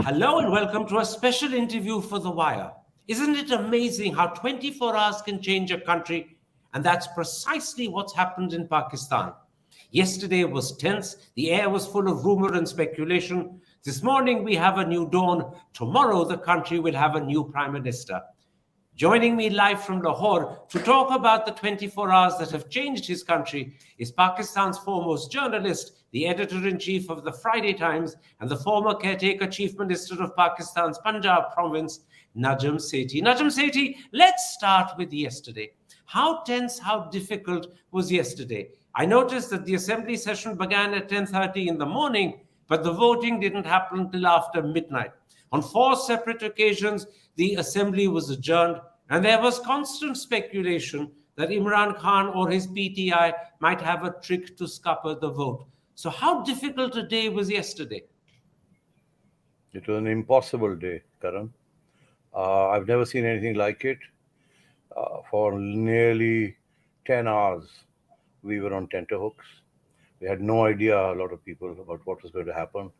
Hello and welcome to a special interview for The Wire. Isn't it amazing how 24 hours can change a country? And that's precisely what's happened in Pakistan. Yesterday was tense, the air was full of rumor and speculation. This morning we have a new dawn. Tomorrow the country will have a new prime minister. Joining me live from Lahore to talk about the 24 hours that have changed his country is Pakistan's foremost journalist, the editor-in-chief of the Friday Times, and the former caretaker chief minister of Pakistan's Punjab province, Najam Sethi. Najam Sethi, let's start with yesterday. How tense, how difficult was yesterday? I noticed that the assembly session began at 10:30 in the morning, but the voting didn't happen until after midnight. On four separate occasions, the assembly was adjourned, and there was constant speculation that Imran Khan or his PTI might have a trick to scupper the vote. So, how difficult a day was yesterday? It was an impossible day, Karan. I've never seen anything like it. For nearly 10 hours, we were on tenterhooks. We had no idea, a lot of people, about what was going to happen.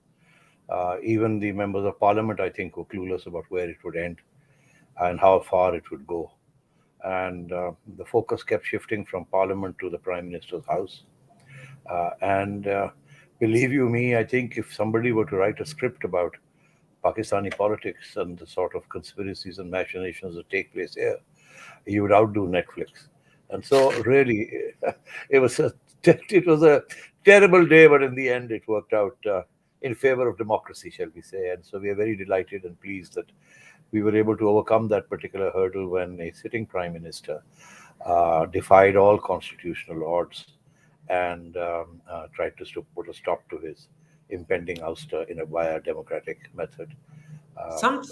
Even the members of parliament, I think, were clueless about where it would end and how far it would go. And the focus kept shifting from parliament to the prime minister's house. And believe you me, I think if somebody were to write a script about Pakistani politics and the sort of conspiracies and machinations that take place here, you would outdo Netflix. And so, really, it was a terrible day, but in the end, it worked out in favor of democracy, shall we say. And so, we are very delighted and pleased that we were able to overcome that particular hurdle when a sitting prime minister defied all constitutional odds and tried to put a stop to his impending ouster via a democratic method.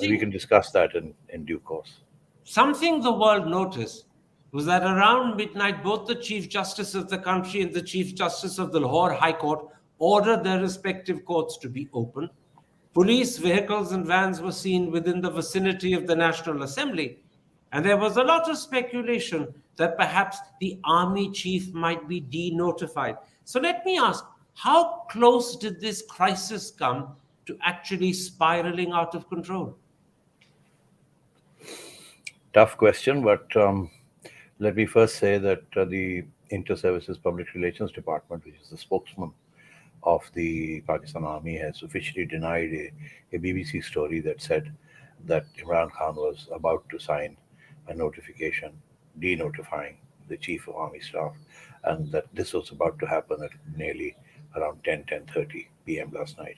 We can discuss that in due course. Something the world noticed was that around midnight, both the Chief Justice of the country and the Chief Justice of the Lahore High Court ordered their respective courts to be open. Police vehicles and vans were seen within the vicinity of the National Assembly, and there was a lot of speculation that perhaps the army chief might be denotified. So let me ask, how close did this crisis come to actually spiraling out of control? Tough question, but let me first say that the Inter-Services Public Relations Department, which is the spokesman of the Pakistan Army, has officially denied a BBC story that said that Imran Khan was about to sign a notification denotifying the Chief of Army Staff, and that this was about to happen at nearly around 10:30 p.m. last night.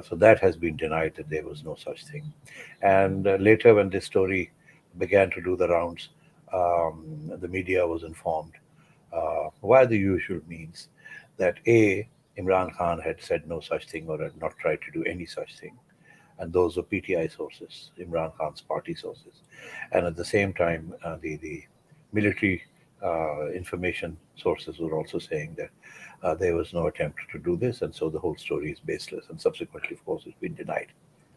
So that has been denied, that there was no such thing. And later, when this story began to do the rounds, the media was informed via the usual means that Imran Khan had said no such thing or had not tried to do any such thing. And those were PTI sources, Imran Khan's party sources. And at the same time, the military information sources were also saying that there was no attempt to do this, and so the whole story is baseless. And subsequently, of course, it's been denied.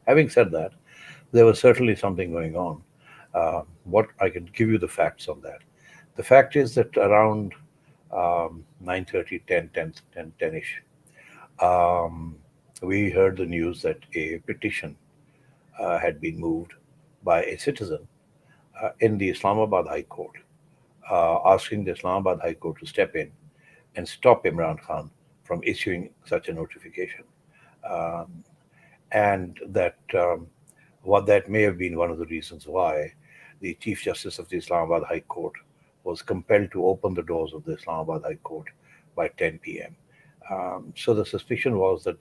Having said that, there was certainly something going on. What I can give you the facts on that. The fact is that around 9:30, 10-ish, we heard the news that a petition had been moved by a citizen in the Islamabad High Court, asking the Islamabad High Court to step in and stop Imran Khan from issuing such a notification. And that what that may have been one of the reasons why the Chief Justice of the Islamabad High Court was compelled to open the doors of the Islamabad High Court by 10 p.m. So the suspicion was that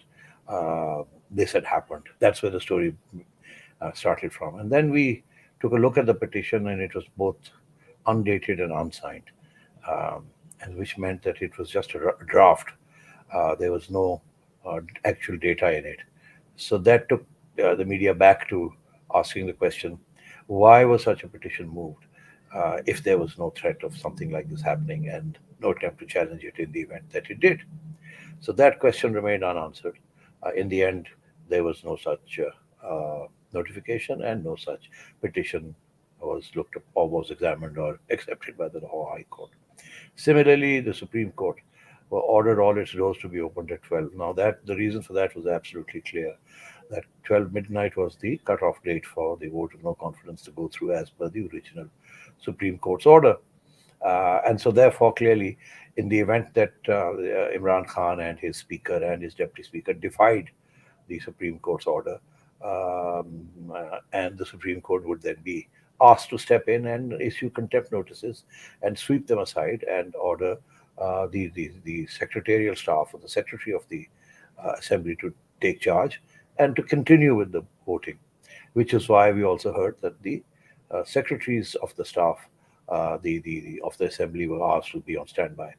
this had happened. That's where the story started from. And then we took a look at the petition, and it was both undated and unsigned, and which meant that it was just a draft. There was no actual data in it. So that took the media back to asking the question, why was such a petition moved if there was no threat of something like this happening and no attempt to challenge it in the event that it did? So that question remained unanswered. In the end, there was no such notification, and no such petition was looked up or was examined or accepted by the Lahore High Court. Similarly, the Supreme Court ordered all its doors to be opened at 12. Now, that the reason for that was absolutely clear, that 12 midnight was the cutoff date for the vote of no confidence to go through as per the original Supreme Court's order. And so, therefore, clearly, in the event that Imran Khan and his speaker and his deputy speaker defied the Supreme Court's order, and the Supreme Court would then be asked to step in and issue contempt notices and sweep them aside and order the secretarial staff or the secretary of the assembly to take charge and to continue with the voting, which is why we also heard that the secretaries of the staff, of the assembly, were asked to be on standby.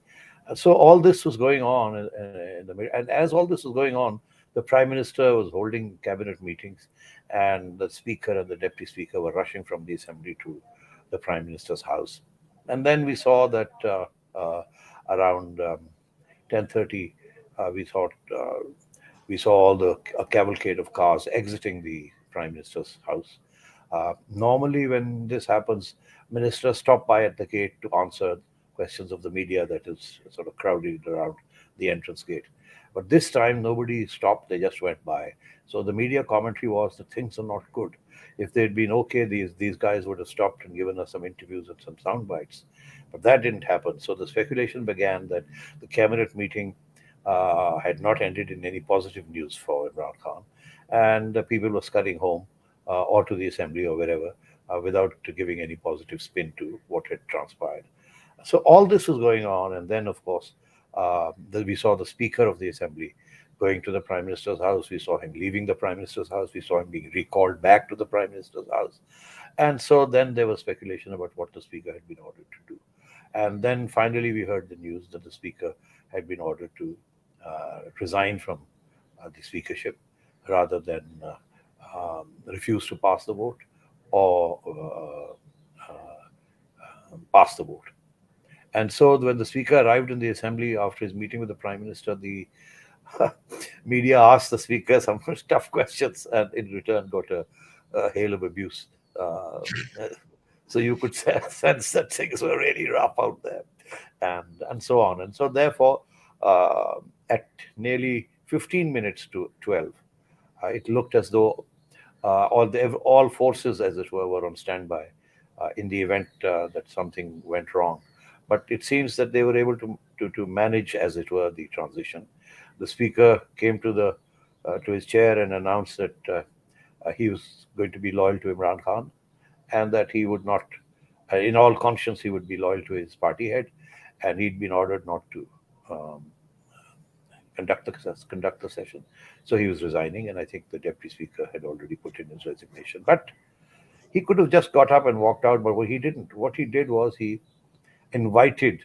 So all this was going on, and as all this was going on, the prime minister was holding cabinet meetings, and the speaker and the deputy speaker were rushing from the assembly to the prime minister's house. And then we saw that around 10:30, we thought we saw all a cavalcade of cars exiting the prime minister's house. Normally, when this happens, ministers stop by at the gate to answer questions of the media that is sort of crowded around the entrance gate. But this time, nobody stopped, they just went by. So the media commentary was that things are not good. If they'd been okay, these guys would have stopped and given us some interviews and some sound bites. But that didn't happen. So the speculation began that the cabinet meeting had not ended in any positive news for Imran Khan, and people were scurrying home or to the assembly or wherever without giving any positive spin to what had transpired. So all this was going on, and then, of course, we saw the Speaker of the Assembly going to the Prime Minister's house. We saw him leaving the Prime Minister's house. We saw him being recalled back to the Prime Minister's house. And so then there was speculation about what the Speaker had been ordered to do. And then finally we heard the news that the Speaker had been ordered to resign from the speakership rather than refuse to pass the vote or pass the vote. And so when the speaker arrived in the assembly after his meeting with the prime minister, the media asked the speaker some tough questions and in return got a hail of abuse. So you could sense that things were really rough out there, and so on. And so therefore, at nearly 15 minutes to 12, it looked as though all forces, as it were on standby in the event that something went wrong. But it seems that they were able to manage, as it were, the transition. The speaker came to his chair and announced that he was going to be loyal to Imran Khan, and that he would not, in all conscience, he would be loyal to his party head, and he'd been ordered not to conduct the session. So he was resigning, and I think the deputy speaker had already put in his resignation. But he could have just got up and walked out, but he didn't. What he did was he invited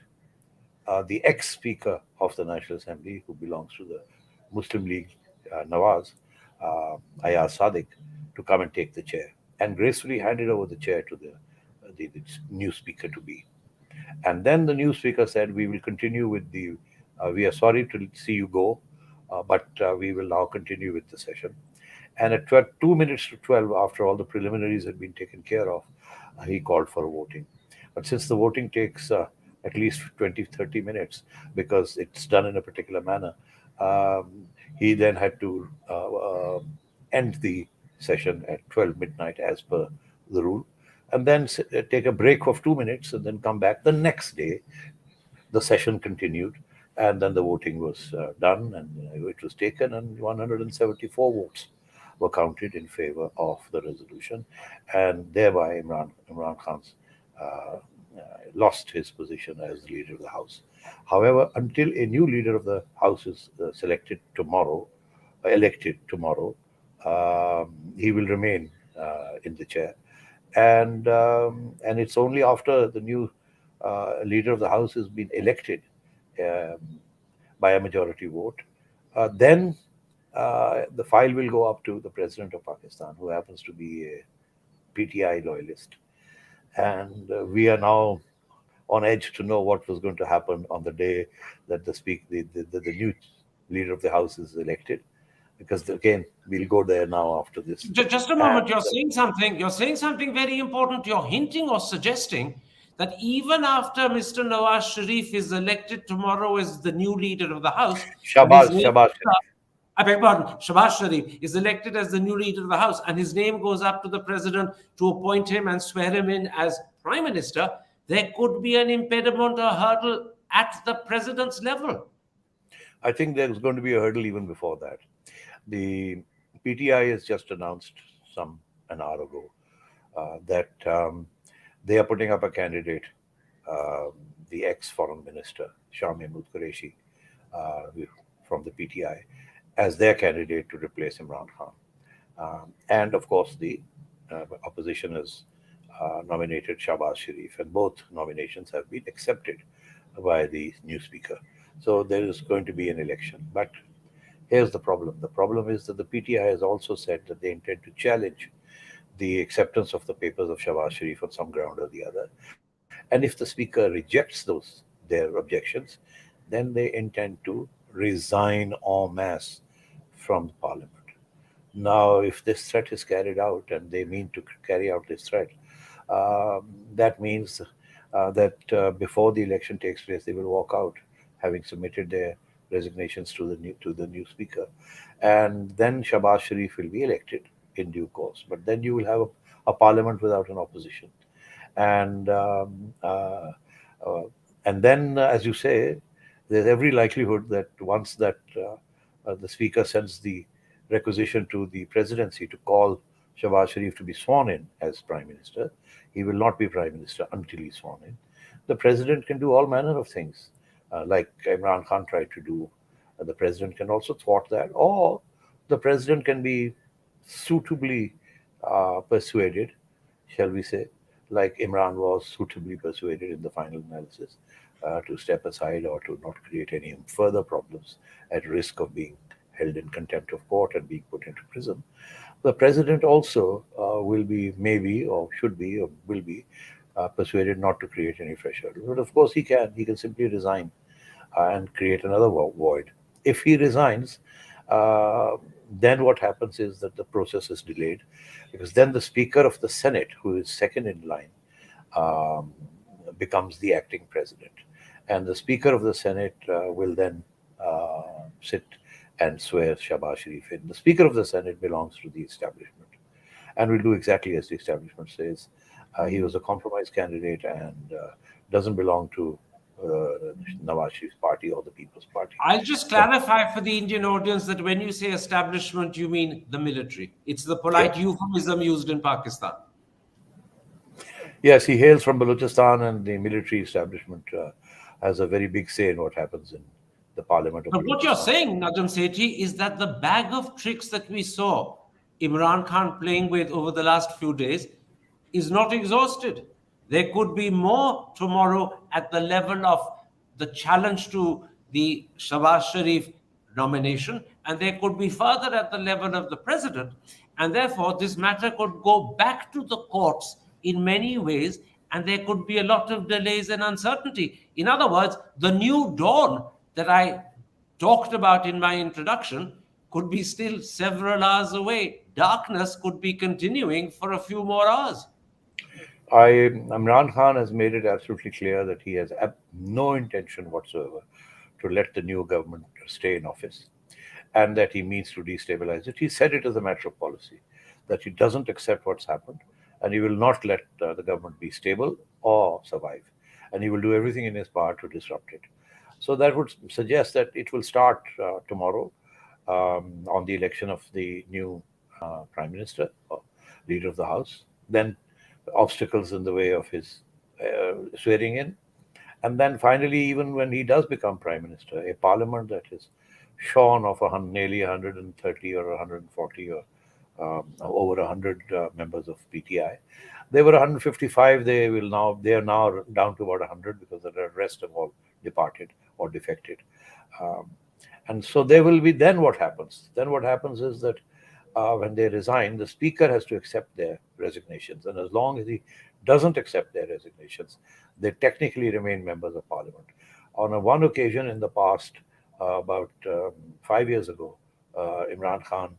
the ex-speaker of the National Assembly, who belongs to the Muslim League, Nawaz, Ayaz Sadiq, to come and take the chair, and gracefully handed over the chair to the new speaker to be. And then the new speaker said, "We will continue with we are sorry to see you go, but we will now continue with the session." And at 2 minutes to 12, after all the preliminaries had been taken care of, he called for a voting. But since the voting takes at least 20-30 minutes, because it's done in a particular manner, he then had to end the session at 12 midnight as per the rule, and then take a break of 2 minutes and then come back the next day. The session continued, and then the voting was done, and it was taken, and 174 votes were counted in favor of the resolution, and thereby Imran Khan's lost his position as the leader of the House. However, until a new leader of the House is elected tomorrow, he will remain in the chair, and it's only after the new leader of the House has been elected by a majority vote, then the file will go up to the President of Pakistan, who happens to be a PTI loyalist. And we are now on edge to know what was going to happen on the day that the new leader of the House is elected, because again we'll go there now after this. Just a moment. You're saying something very important. You're hinting or suggesting that even after Mr. Nawaz Sharif is elected tomorrow as the new leader of the House, and his name, Shehbaz Sharif. I beg pardon, Shehbaz Sharif is elected as the new leader of the House, and his name goes up to the president to appoint him and swear him in as prime minister, there could be an impediment or hurdle at the president's level. I think there's going to be a hurdle even before that. The PTI has just announced an hour ago that they are putting up a candidate, the ex-foreign minister, Shah Mahmood Qureshi, from the PTI, as their candidate to replace Imran Khan. And of course, the opposition has nominated Shehbaz Sharif, and both nominations have been accepted by the new speaker. So there is going to be an election. But here's the problem. The problem is that the PTI has also said that they intend to challenge the acceptance of the papers of Shehbaz Sharif on some ground or the other. And if the speaker rejects their objections, then they intend to resign en masse from the parliament. Now, if this threat is carried out, and they mean to carry out this threat, that means that before the election takes place, they will walk out, having submitted their resignations to the new speaker, and then Shehbaz Sharif will be elected in due course. But then you will have a parliament without an opposition, and then, as you say, there's every likelihood that once that the speaker sends the requisition to the presidency to call Shehbaz Sharif to be sworn in as prime minister, he will not be prime minister until he's sworn in. The president can do all manner of things, like Imran Khan tried to do. The president can also thwart that, or the president can be suitably persuaded, shall we say, like Imran was suitably persuaded in the final analysis, to step aside or to not create any further problems at risk of being held in contempt of court and being put into prison. The president also will be, maybe, or should be, or will be persuaded not to create any fresh hurdles. But of course, he can simply resign and create another void. If he resigns, then what happens is that the process is delayed, because then the Speaker of the Senate, who is second in line, becomes the acting president. And the Speaker of the Senate will then sit and swear Shehbaz Sharif in. The Speaker of the Senate belongs to the establishment and will do exactly as the establishment says. He was a compromise candidate and doesn't belong to Nawaz Sharif's party or the People's Party. I'll just clarify for the Indian audience that when you say establishment, you mean the military. It's the polite euphemism used in Pakistan. Yes, he hails from Balochistan, and the military establishment has a very big say in what happens in the parliament of But what you're Balochistan. saying, Najam Sethi, is that the bag of tricks that we saw Imran Khan playing with over the last few days is not exhausted. There could be more tomorrow at the level of the challenge to the Shehbaz Sharif nomination, and there could be further at the level of the president. And therefore, this matter could go back to the courts in many ways, and there could be a lot of delays and uncertainty. In other words, the new dawn that I talked about in my introduction could be still several hours away. Darkness could be continuing for a few more hours. Imran Khan has made it absolutely clear that he has no intention whatsoever to let the new government stay in office, and that he means to destabilize it. He said it as a matter of policy, that he doesn't accept what's happened, and he will not let the government be stable or survive, and he will do everything in his power to disrupt it. So that would suggest that it will start tomorrow on the election of the new prime minister or leader of the House. Then obstacles in the way of his swearing in. And then finally, even when he does become prime minister, a parliament that is shorn of nearly 130 or 140 or over 100 members of PTI. There were 155. They are now down to about 100 because the rest have all departed or defected. And so there will be, then what happens? Then what happens is that when they resign, the speaker has to accept their resignations. And as long as he doesn't accept their resignations, they technically remain members of parliament. On one occasion in the past, about 5 years ago, Imran Khan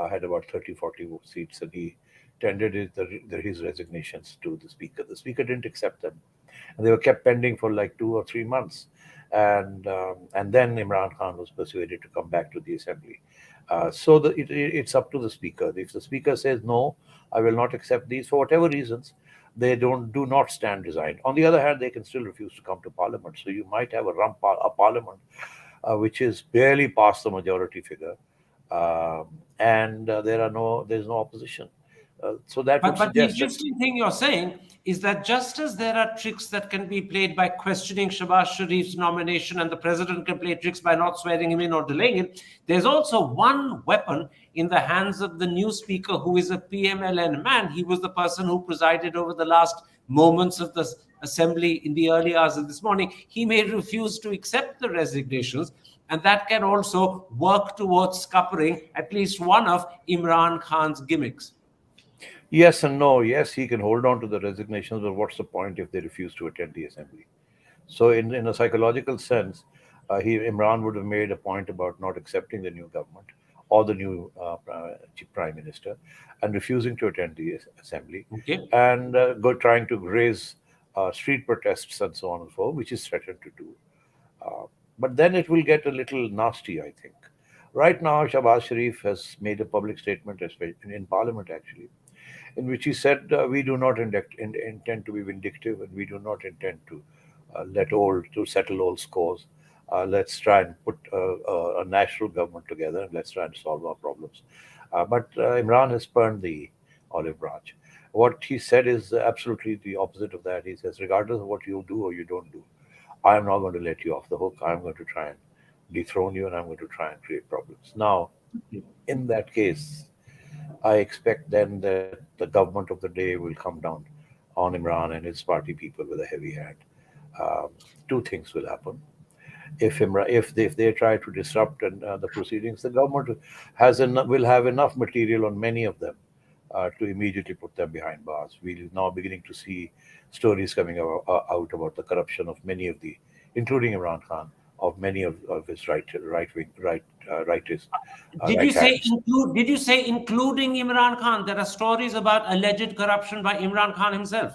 had about 30-40 seats, and he tendered his resignations to the speaker. The speaker didn't accept them. And they were kept pending for like 2 or 3 months. And then Imran Khan was persuaded to come back to the assembly. It's up to the speaker. If the speaker says no, I will not accept these for whatever reasons, they do not stand resigned. On the other hand, they can still refuse to come to parliament. So you might have a parliament which is barely past the majority figure, and there's no opposition. So that would But the suggest that interesting thing you're saying is that just as there are tricks that can be played by questioning Shehbaz Sharif's nomination, and the president can play tricks by not swearing him in or delaying it, there's also one weapon in the hands of the new speaker, who is a PMLN man. He was the person who presided over the last moments of the assembly in the early hours of this morning. He may refuse to accept the resignations, and that can also work towards scuppering at least one of Imran Khan's gimmicks. yes and no. Yes, he can hold on to the resignations, but what's the point if they refuse to attend the assembly? So, in a psychological sense, Imran would have made a point about not accepting the new government or the new chief prime minister, and refusing to attend the assembly, Okay. and trying to raise street protests and so on and so forth, which is threatened to do. Uh, but then it will get a little nasty, I think. Right now, Shahbaz Sharif has made a public statement, in Parliament actually, in which he said, "We do not intend to be vindictive, and we do not intend to settle old scores. Let's try and put a national government together, and let's try and solve our problems." But Imran has burned the olive branch. What he said is absolutely the opposite of that. He says, regardless of what you do or you don't do, I am not going to let you off the hook. I'm going to try and dethrone you, and I'm going to try and create problems. Now, in that case, I expect then that the government of the day will come down on Imran and his party people with a heavy hand. Um, Two things will happen. If they try to disrupt the proceedings, the government will have enough material on many of them to immediately put them behind bars. We're now beginning to see stories coming out about the corruption of many of including Imran Khan, of many of his rightist right hands. Did you say including Imran Khan? There are stories about alleged corruption by Imran Khan himself.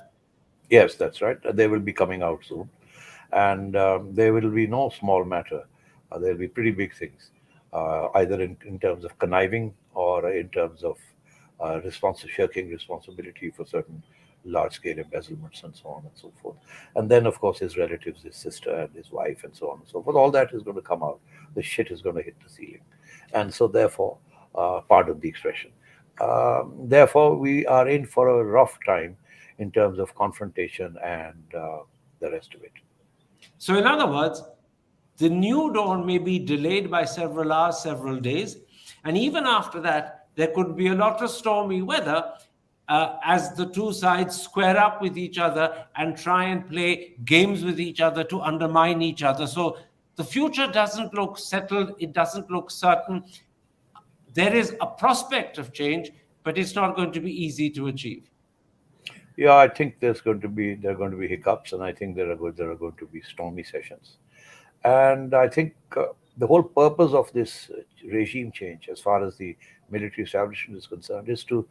Yes, that's right. They will be coming out soon, and there will be no small matter. There will be pretty big things, either in terms of conniving or in terms of shirking responsibility for certain large-scale embezzlements and so on and so forth. And then, of course, his relatives, his sister and his wife, and so on and so forth. All that is going to come out. The shit is going to hit the ceiling, and so therefore, part of the expression. Therefore, we are in for a rough time in terms of confrontation and the rest of it. So, in other words, the new dawn may be delayed by several hours, several days, and even after that, there could be a lot of stormy weather as the two sides square up with each other and try and play games with each other to undermine each other. So, the future doesn't look settled, it doesn't look certain. There is a prospect of change, but it's not going to be easy to achieve. Yeah, I think there are going to be hiccups, and I think there are going to be stormy sessions. And I think the whole purpose of this regime change, as far as the military establishment is concerned, is to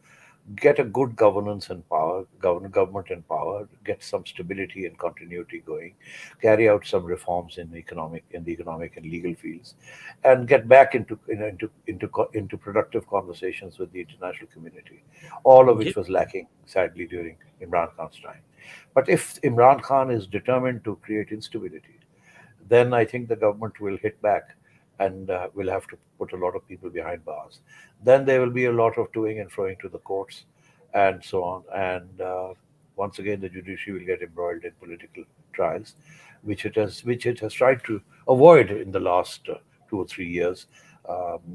get a good governance and power, government and power, get some stability and continuity going, carry out some reforms in the economic and legal fields, and get back into productive conversations with the international community. All of Okay. which was lacking, sadly, during Imran Khan's time. But if Imran Khan is determined to create instability, then I think the government will hit back, and will have to put a lot of people behind bars. Then there will be a lot of toing and froing to the courts and so on. And once again, the judiciary will get embroiled in political trials, which it has tried to avoid in the last 2 or 3 years,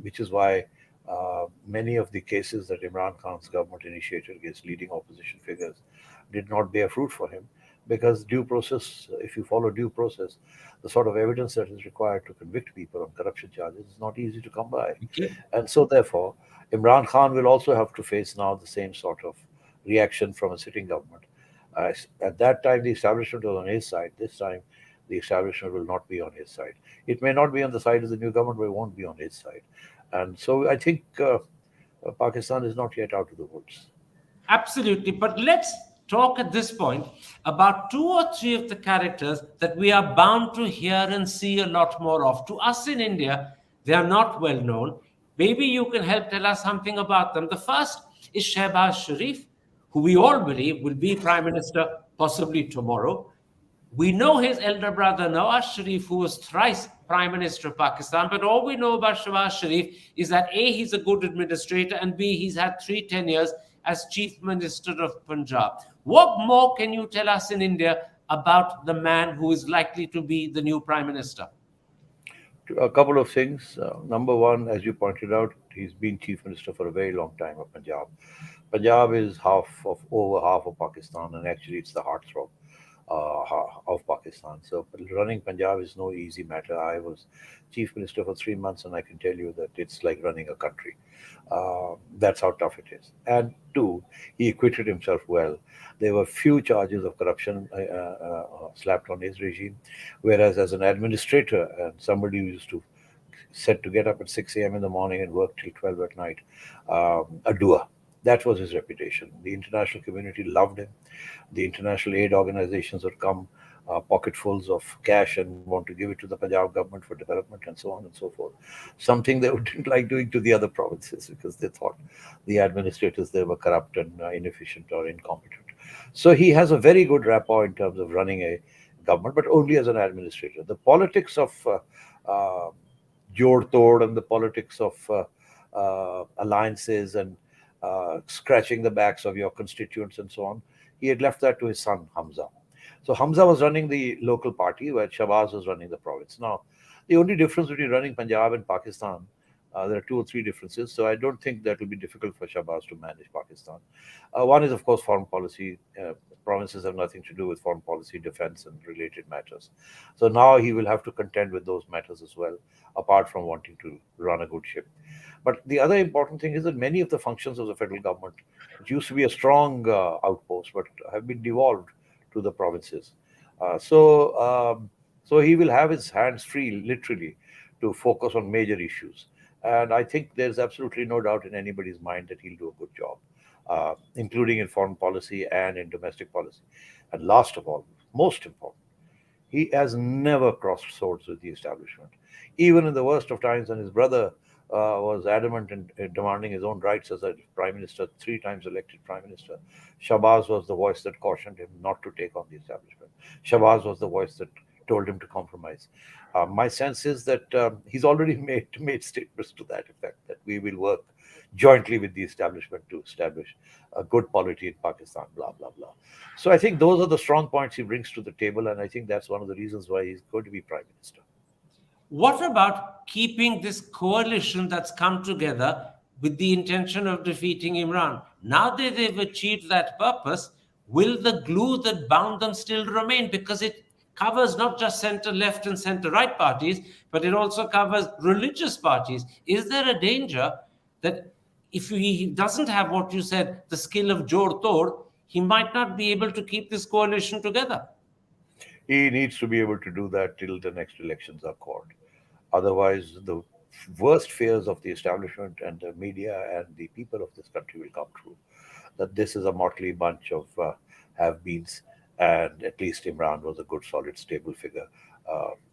which is why many of the cases that Imran Khan's government initiated against leading opposition figures did not bear fruit for him, because due process, if you follow due process, the sort of evidence that is required to convict people on corruption charges is not easy to come by. Okay. And so, therefore, Imran Khan will also have to face now the same sort of reaction from a sitting government. At that time, the establishment was on his side. This time, the establishment will not be on his side. It may not be on the side of the new government, but it won't be on his side. And so, I think Pakistan is not yet out of the woods. Absolutely. But let's talk at this point about two or three of the characters that we are bound to hear and see a lot more of. To us in India, they are not well known. Maybe you can help tell us something about them. The first is Shehbaz Sharif, who we all believe will be Prime Minister possibly tomorrow. We know his elder brother Nawaz Sharif, who was thrice Prime Minister of Pakistan, but all we know about Shehbaz Sharif is that A, he's a good administrator, and B, he's had 3 tenures as Chief Minister of Punjab. What more can you tell us in India about the man who is likely to be the new Prime Minister? A couple of things. Number one, as you pointed out, he's been chief minister for a very long time of Punjab. Punjab is over half of Pakistan, and actually it's the heartthrob of Pakistan. So running Punjab is no easy matter. I was chief minister for 3 months, and I can tell you that it's like running a country. That's how tough it is. And two, he acquitted himself well. There were few charges of corruption slapped on his regime, whereas as an administrator and somebody who used to said to get up at 6 a.m. in the morning and work till 12 at night, a doer. That was his reputation. The international community loved him. The international aid organizations would come, pocketfuls of cash, and want to give it to the Punjab government for development and so on and so forth. Something they didn't like doing to the other provinces because they thought the administrators there were corrupt and inefficient or incompetent. So he has a very good rapport in terms of running a government, but only as an administrator. The politics of Jod Tod and the politics of alliances and scratching the backs of your constituents and so on, he had left that to his son Hamza. So Hamza was running the local party, where Shehbaz was running the province. Now, the only difference between running Punjab and Pakistan, there are 2 or 3 differences. So I don't think that will be difficult for Shehbaz to manage Pakistan. One is, of course, foreign policy. Provinces have nothing to do with foreign policy, defense, and related matters. So now he will have to contend with those matters as well, apart from wanting to run a good ship. But the other important thing is that many of the functions of the federal government, which used to be a strong outpost, but have been devolved to the provinces. So he will have his hands free, literally, to focus on major issues. And I think there's absolutely no doubt in anybody's mind that he'll do a good job, including in foreign policy and in domestic policy. And last of all, most important, he has never crossed swords with the establishment. Even in the worst of times, when his brother was adamant in demanding his own rights as a prime minister, 3 times elected prime minister, Shehbaz was the voice that cautioned him not to take on the establishment. Shehbaz was the voice that told him to compromise. My sense is that he's already made statements to that effect, that we will work jointly with the establishment to establish a good polity in Pakistan, blah, blah, blah. So I think those are the strong points he brings to the table, and I think that's one of the reasons why he's going to be prime minister. What about keeping this coalition that's come together with the intention of defeating Imran? Now that they've achieved that purpose, will the glue that bound them still remain? Because it covers not just center left and center right parties, but it also covers religious parties. Is there a danger that if he doesn't have what you said, the skill of Jod Tod, he might not be able to keep this coalition together? He needs to be able to do that till the next elections are called. Otherwise, the worst fears of the establishment and the media and the people of this country will come true. That this is a motley bunch of have-beens, and at least Imran was a good, solid, stable figure.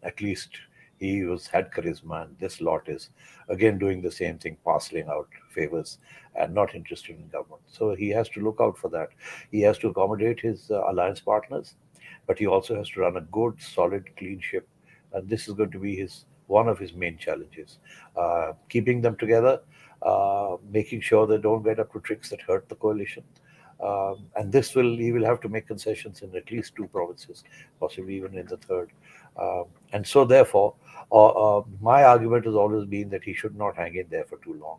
At least he had charisma, and this lot is again doing the same thing, parceling out favors and not interested in government. So he has to look out for that. He has to accommodate his alliance partners, but he also has to run a good, solid, clean ship. And this is going to be one of his main challenges. Keeping them together, making sure they don't get up to tricks that hurt the coalition. And he will have to make concessions in at least 2 provinces, possibly even in the third. And so therefore, my argument has always been that he should not hang in there for too long.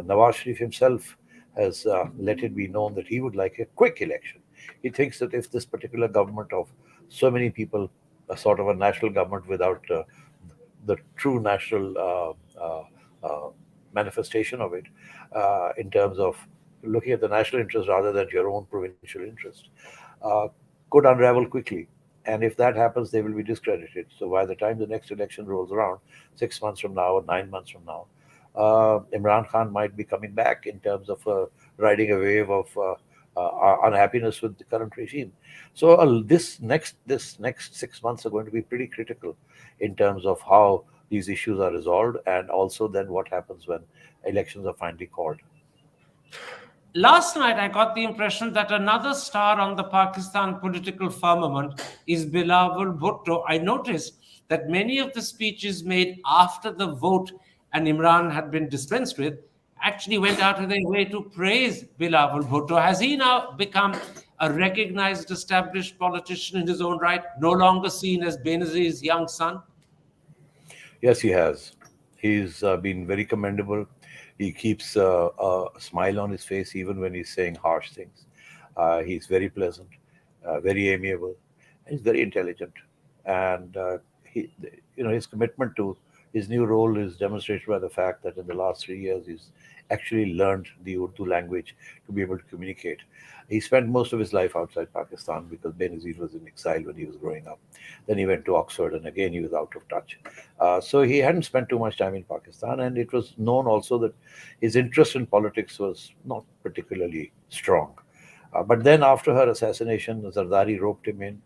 Nawaz Sharif himself has let it be known that he would like a quick election. He thinks that if this particular government of so many people, a sort of a national government without the true national manifestation of it, in terms of looking at the national interest rather than your own provincial interest, could unravel quickly. And if that happens, they will be discredited. So by the time the next election rolls around, 6 months from now or 9 months from now, Imran Khan might be coming back in terms of riding a wave of unhappiness with the current regime. So this next 6 months are going to be pretty critical in terms of how these issues are resolved, and also then what happens when elections are finally called. Last night, I got the impression that another star on the Pakistan political firmament is Bilawal Bhutto. I noticed that many of the speeches made after the vote and Imran had been dispensed with actually went out of their way to praise Bilawal Bhutto. Has he now become a recognized, established politician in his own right, no longer seen as Benazir's young son? Yes, he has. He's been very commendable. He keeps a smile on his face even when he's saying harsh things. He's very pleasant, very amiable, and he's very intelligent. And he, his commitment to his new role is demonstrated by the fact that in the last 3 years he's actually learned the Urdu language to be able to communicate. He spent most of his life outside Pakistan because Benazir was in exile when he was growing up. Then he went to Oxford, and again he was out of touch. So he hadn't spent too much time in Pakistan, and it was known also that his interest in politics was not particularly strong. But then after her assassination, Zardari roped him in,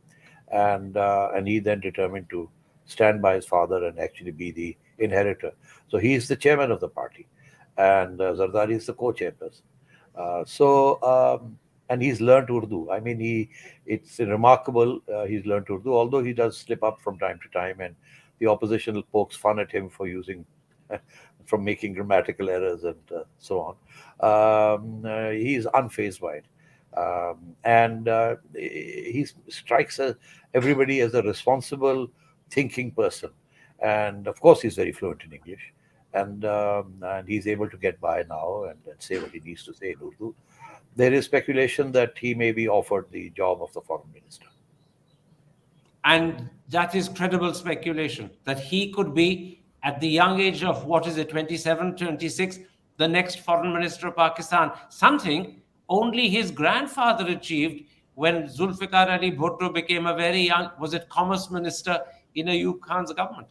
and he then determined to stand by his father and actually be the inheritor. So he is the chairman of the party, and Zardari is the co-chairperson. And he's learned Urdu. I mean, it's remarkable. He's learned Urdu, although he does slip up from time to time, and the opposition pokes fun at him for from making grammatical errors and so on. He's unfazed by it. And he strikes everybody as a responsible, thinking person. And of course, he's very fluent in English. And he's able to get by now and say what he needs to say in Urdu. There is speculation that he may be offered the job of the foreign minister. And that is credible speculation, that he could be, at the young age of, 27, 26, the next foreign minister of Pakistan, something only his grandfather achieved when Zulfikar Ali Bhutto became a very young, commerce minister in Ayub Khan's government.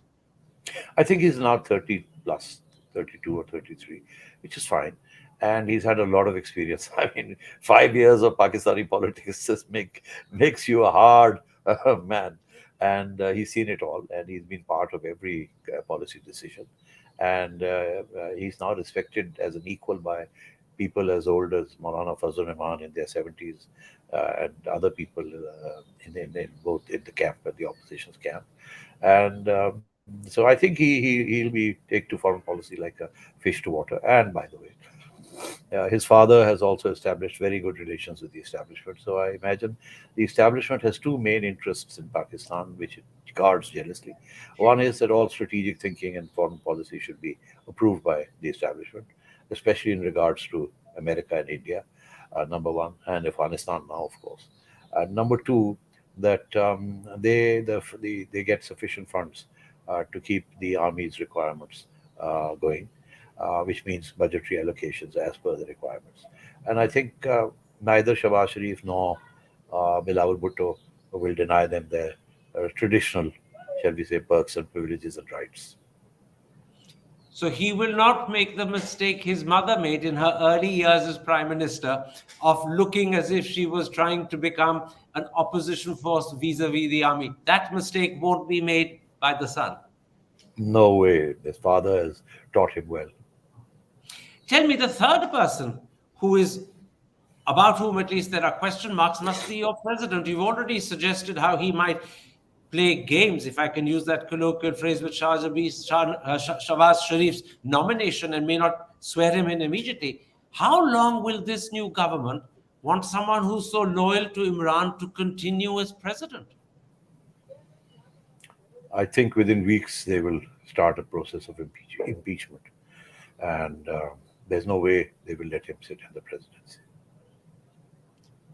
I think he's now 30 plus, 32 or 33, which is fine. And he's had a lot of experience. I mean, 5 years of Pakistani politics just makes you a hard man. And he's seen it all, and he's been part of every policy decision. And he's now respected as an equal by people as old as Maulana Fazlur Rahman in their 70s, and other people in both in the camp and the opposition's camp. And so I think he'll be take to foreign policy like a fish to water. And by the way, his father has also established very good relations with the establishment. So I imagine the establishment has two main interests in Pakistan, which it guards jealously. One is that all strategic thinking and foreign policy should be approved by the establishment, especially in regards to America and India, number one, and Afghanistan now, of course. And number two, that they get sufficient funds to keep the army's requirements going. Which means budgetary allocations as per the requirements. And I think neither Shehbaz Sharif nor Bilawal Bhutto will deny them their traditional, shall we say, perks and privileges and rights. So he will not make the mistake his mother made in her early years as prime minister of looking as if she was trying to become an opposition force vis-a-vis the army. That mistake won't be made by the son. No way. His father has taught him well. Tell me, the third person who is, about whom at least there are question marks, must be your president. You've already suggested how he might play games, if I can use that colloquial phrase, with Shehbaz Sharif's nomination and may not swear him in immediately. How long will this new government want someone who's so loyal to Imran to continue as president? I think within weeks they will start a process of impeachment. And there's no way they will let him sit in the presidency.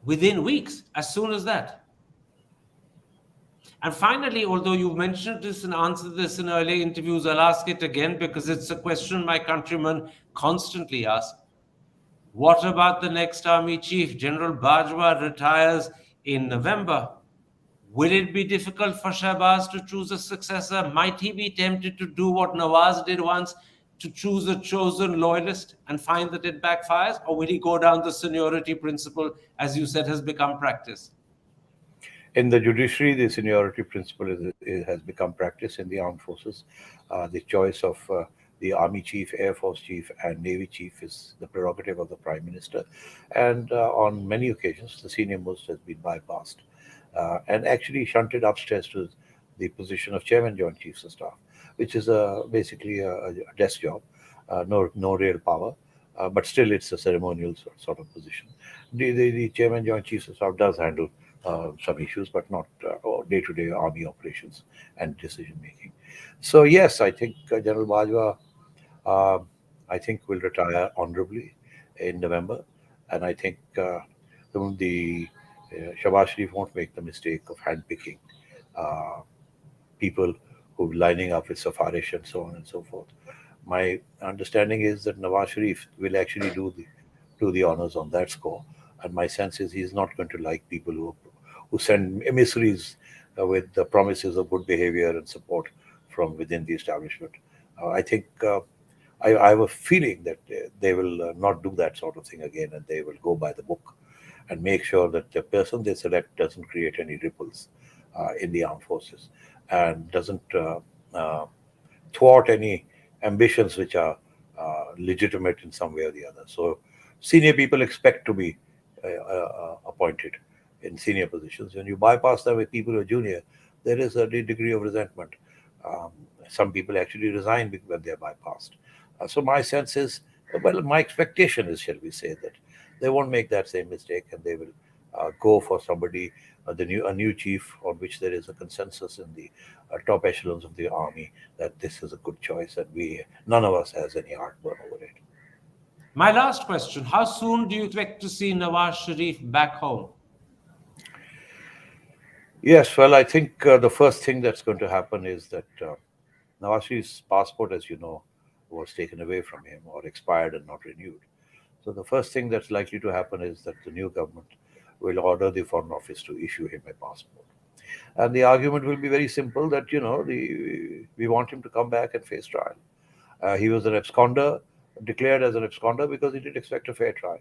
Within weeks, as soon as that. And finally, although you've mentioned this and answered this in earlier interviews, I'll ask it again because it's a question my countrymen constantly ask. What about the next army chief? General Bajwa retires in November. Will it be difficult for Shehbaz to choose a successor? Might he be tempted to do what Nawaz did once, to choose a chosen loyalist and find that it backfires? Or will he go down the seniority principle, as you said, has become practice? In the judiciary, the seniority principle has become practice. In the armed forces, the choice of the Army Chief, Air Force Chief, and Navy Chief is the prerogative of the Prime Minister. And on many occasions, the senior most has been bypassed and actually shunted upstairs to the position of Chairman Joint Chiefs of Staff, which is basically a desk job, no real power. But still, it's a ceremonial sort of position. The Chairman Joint Chiefs of Staff does handle some issues, but not day-to-day army operations and decision making. So yes, I think General Bajwa, I think, will retire honorably in November, and I think the Shehbaz Sharif won't make the mistake of handpicking people who are lining up with Safarish and so on and so forth. My understanding is that Nawaz Sharif will actually do the honors on that score, and my sense is he's not going to like people who send emissaries with the promises of good behavior and support from within the establishment. I think I have a feeling that they will not do that sort of thing again, and they will go by the book and make sure that the person they select doesn't create any ripples in the armed forces and doesn't thwart any ambitions which are legitimate in some way or the other. So senior people expect to be appointed in senior positions. When you bypass them with people who are junior, there is a degree of resentment. Some people actually resign when they're bypassed. So my sense is, well, my expectation is, shall we say, that they won't make that same mistake, and they will go for somebody, a new chief on which there is a consensus in the top echelons of the army that this is a good choice, and none of us has any heartburn over it. My last question: how soon do you expect to see Nawaz Sharif back home? Yes, well, I think the first thing that's going to happen is that Nawaz Sharif's passport, as you know, was taken away from him or expired and not renewed. So the first thing that's likely to happen is that the new government will order the Foreign Office to issue him a passport. And the argument will be very simple that, we want him to come back and face trial. He was an absconder, declared as an absconder because he didn't expect a fair trial.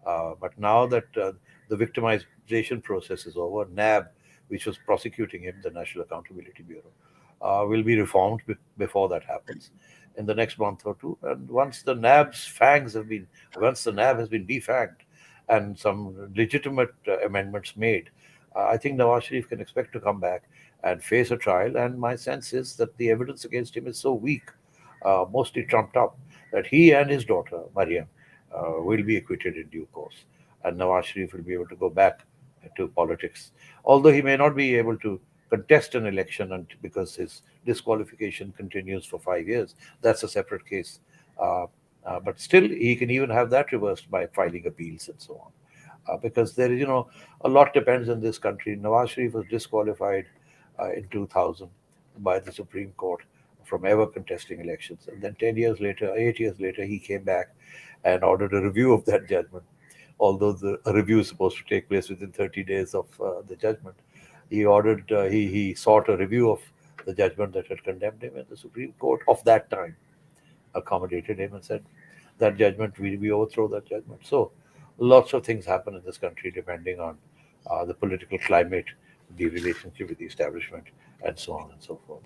But now that the victimization process is over, NAB, which was prosecuting him, the National Accountability Bureau, will be reformed before that happens in the next month or two. And once the NAB has been defanged and some legitimate amendments made, I think Nawaz Sharif can expect to come back and face a trial. And my sense is that the evidence against him is so weak, mostly trumped up, that he and his daughter, Mariam, will be acquitted in due course. And Nawaz Sharif will be able to go back to politics. Although he may not be able to contest an election because his disqualification continues for 5 years. That's a separate case. But still, he can even have that reversed by filing appeals and so on. Because there is, a lot depends in this country. Nawaz Sharif was disqualified in 2000 by the Supreme Court from ever contesting elections. And then 8 years later, he came back and ordered a review of that judgment. Although the review is supposed to take place within 30 days of the judgment, he sought a review of the judgment that had condemned him, and the Supreme Court of that time accommodated him and said that judgment, we overthrow that judgment. So lots of things happen in this country depending on the political climate, the relationship with the establishment, and so on and so forth.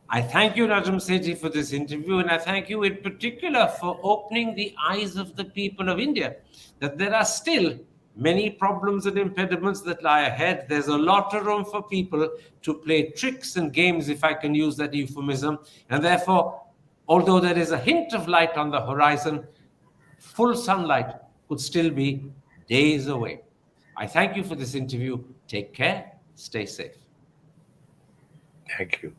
I thank you, Najam Sethi, for this interview, and I thank you in particular for opening the eyes of the people of India, that there are still many problems and impediments that lie ahead. There's a lot of room for people to play tricks and games, if I can use that euphemism, and therefore, although there is a hint of light on the horizon, full sunlight could still be days away. I thank you for this interview. Take care. Stay safe. Thank you.